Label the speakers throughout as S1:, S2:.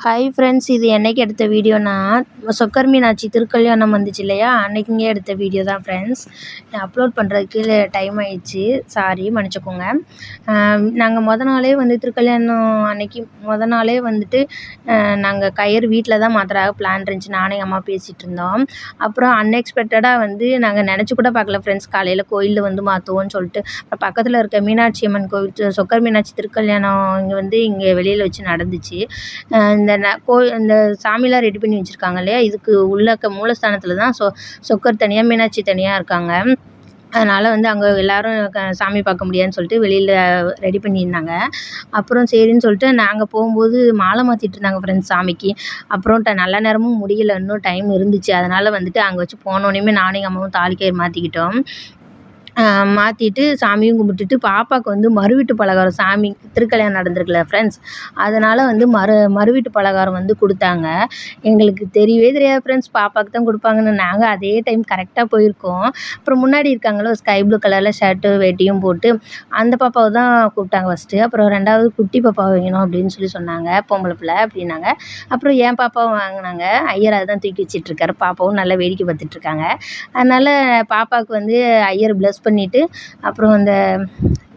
S1: Hi friends, இது என்னைக்கு எடுத்த வீடியோனா, சொக்கர் மீனாட்சி திருக்கல்யாணம் வந்துச்சு இல்லையா, அன்னைக்குங்க எடுத்த வீடியோ தான் ஃப்ரெண்ட்ஸ். அப்லோட் பண்ணுறதுக்கு டைம் ஆயிடுச்சு, சாரி மன்னிச்சுக்கோங்க. நாங்கள் நாளே வந்து திருக்கல்யாணம் அன்னைக்கு நாளே வந்துட்டு நாங்கள் கயிறு வீட்டில் தான் மாத்துறதாக பிளான் இருந்துச்சு. நானும் எங்கள் அம்மா பேசிகிட்டு இருந்தோம். அப்புறம் அன்எக்ஸ்பெக்டடாக வந்து நாங்கள் நினச்சி கூட பார்க்கல ஃப்ரெண்ட்ஸ், காலையில் கோயிலில் வந்து மாற்றுவோன்னு சொல்லிட்டு. அப்புறம் பக்கத்தில் இருக்க மீனாட்சி அம்மன் கோவில், சொக்கர் மீனாட்சி திருக்கல்யாணம் இங்கே வெளியில் வச்சு நடந்துச்சு. இந்த சாமிலாம் ரெடி பண்ணி வச்சுருக்காங்க இல்லையா, இதுக்கு உள்ள மூலஸ்தானத்தில் தான் சொக்கர் தனியாக மீனாட்சி தனியாக இருக்காங்க. அதனால் வந்து அங்கே எல்லோரும் சாமி பார்க்க முடியாதுன்னு சொல்லிட்டு வெளியில் ரெடி பண்ணியிருந்தாங்க. அப்புறம் சரின்னு சொல்லிட்டு நாங்கள் போகும்போது மாலை மாற்றிட்டு இருந்தாங்க ஃப்ரெண்ட்ஸ் சாமிக்கு. அப்புறம் நல்ல நேரமும் முடியல, இன்னும் டைம் இருந்துச்சு. அதனால் வந்துட்டு அங்கே வச்சு போனோடனேயுமே நானும் எங்கள் அம்மாவும் தாலிக்கயிறு மாற்றிக்கிட்டோம். மாற்றிட்டு சாமியும் கும்பிட்டுட்டு பாப்பாவுக்கு வந்து மறுவீட்டு பலகாரம், சாமி திருக்கல்யாணம் நடந்திருக்குல்ல ஃப்ரெண்ட்ஸ், அதனால் வந்து மறுவீட்டு பலகாரம் வந்து கொடுத்தாங்க. எங்களுக்கு தெரியவே தெரியாது ஃப்ரெண்ட்ஸ், பாப்பாவுக்கு தான் கொடுப்பாங்கன்னு. நாங்கள் அதே டைம் கரெக்டாக போயிருக்கோம். அப்புறம் முன்னாடி இருக்காங்களோ ஸ்கை ப்ளூ கலரில் ஷர்ட்டு வேட்டியும் போட்டு அந்த பாப்பாவை தான் கூப்பிட்டாங்க ஃபஸ்ட்டு. அப்புறம் 2வது குட்டி பாப்பாவை வைக்கணும் அப்படின்னு சொன்னாங்க, பொம்பளை பிள்ளை அப்படின்னாங்க. அப்புறம் என் பாப்பாவும் வாங்கினாங்க. ஐயர் அதை தான் தூக்கி வச்சிட்ருக்காரு. பாப்பாவும் நல்லா வேடிக்கை பார்த்துட்ருக்காங்க. அதனால் பாப்பாவுக்கு வந்து ஐயர் ப்ளஸ் பண்ணிவிட்டு அப்புறம் அந்த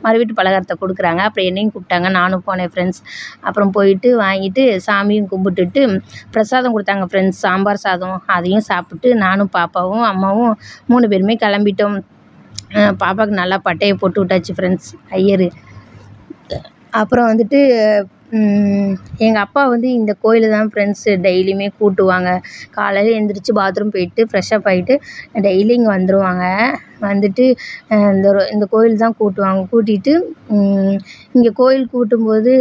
S1: மறுவீட்டு பலகாரத்தை கொடுக்குறாங்க. அப்புறம் என்னையும் கூப்பிட்டாங்க, நானும் போனேன் ஃப்ரெண்ட்ஸ். அப்புறம் போயிட்டு வாங்கிட்டு சாமியும் கும்பிட்டுட்டு பிரசாதம் கொடுத்தாங்க ஃப்ரெண்ட்ஸ், சாம்பார் சாதம். அதையும் சாப்பிட்டு நானும் பாப்பாவும் அம்மாவும் 3 பேருமே கிளம்பிட்டோம். பாப்பாவுக்கு நல்லா பட்டையை போட்டு விட்டாச்சு ஃப்ரெண்ட்ஸ் ஐயர். அப்புறம் வந்துட்டு எங்கள் அப்பா வந்து இந்த கோயிலை தான் ஃப்ரெண்ட்ஸ் டெய்லியுமே கூட்டுவாங்க. காலையில் எழுந்திரிச்சி பாத்ரூம் போயிட்டு ஃப்ரெஷ்ஷப் ஆகிட்டு டெய்லி இங்கே வந்துடுவாங்க. வந்துட்டு இந்த கோயில் தான் கூட்டுவாங்க. கூட்டிகிட்டு இங்கே கோயில் கூட்டும்போது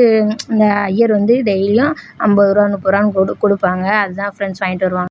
S1: இந்த ஐயர் வந்து டெய்லியும் 50 ரூபா 30 ரூபான்னு கொடுப்பாங்க. அதுதான் ஃப்ரெண்ட்ஸ் வாங்கிட்டு வருவாங்க.